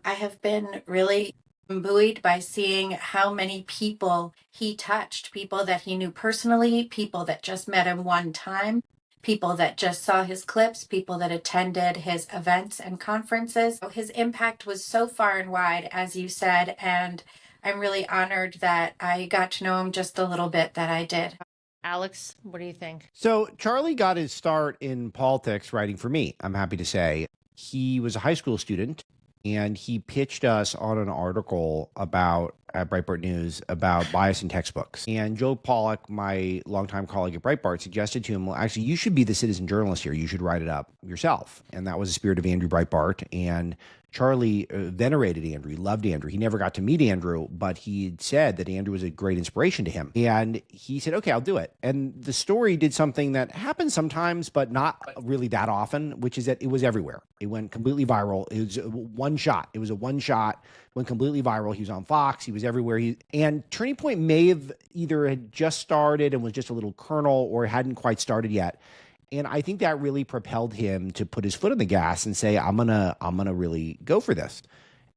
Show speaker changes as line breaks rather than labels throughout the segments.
I have been really buoyed by seeing how many people he touched, people that he knew personally, people that just met him one time, people that just saw his clips, people that attended his events and conferences. His impact was so far and wide, as you said, and I'm really honored that I got to know him just a little bit that I did.
Alex, what do you think?
So Charlie got his start in politics writing for me, I'm happy to say. He was a high school student and he pitched us on an article about at Breitbart News about bias in textbooks. And Joe Pollack, my longtime colleague at Breitbart, suggested to him, well, actually, you should be the citizen journalist here. You should write it up yourself. And that was the spirit of Andrew Breitbart. And Charlie venerated Andrew. He loved Andrew. He never got to meet Andrew, but he said that Andrew was a great inspiration to him. And he said, okay, I'll do it. And the story did something that happens sometimes, but not really that often, which is that it was everywhere. It went completely viral. It was one shot. It was a one shot, went completely viral. He was on Fox. He was everywhere. And Turning Point may have either had just started and was just a little kernel or hadn't quite started yet. And I think that really propelled him to put his foot on the gas and say, I'm gonna really go for this.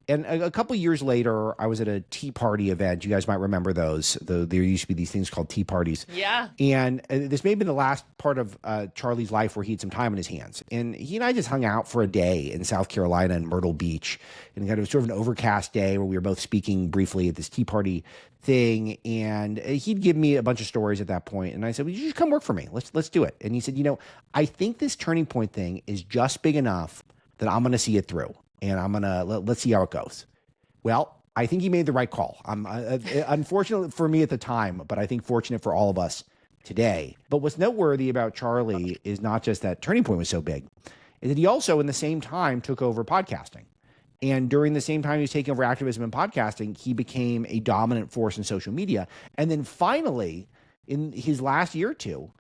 And a couple of years later, I was at a Tea Party event. You guys might remember those. There used to be these things called tea parties.
Yeah.
And this may have been the last part of Charlie's life where he had some time on his hands. And he and I just hung out for a day in South Carolina in Myrtle Beach. And it was sort of an overcast day where we were both speaking briefly at this tea party thing. And he'd give me a bunch of stories at that point. And I said, well, you should come work for me. Let's do it. And he said, I think this Turning Point thing is just big enough that I'm going to see it through. And let's see how it goes. Well, I think he made the right call. Unfortunate for me at the time, but I think fortunate for all of us today. But what's noteworthy about Charlie is not just that Turning Point was so big, is that he also, in the same time, took over podcasting. And during the same time he was taking over activism and podcasting, he became a dominant force in social media. And then finally, in his last year or two,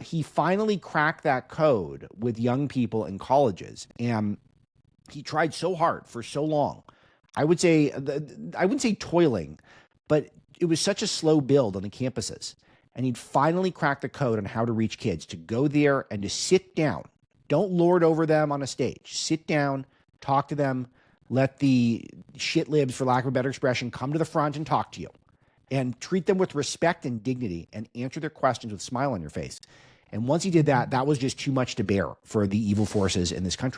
he finally cracked that code with young people in colleges. And he tried so hard for so long. I wouldn't say toiling, but it was such a slow build on the campuses. And he'd finally cracked the code on how to reach kids, to go there and to sit down. Don't lord over them on a stage. Sit down, talk to them, let the shit libs, for lack of a better expression, come to the front and talk to you. And treat them with respect and dignity and answer their questions with a smile on your face. And once he did that, that was just too much to bear for the evil forces in this country.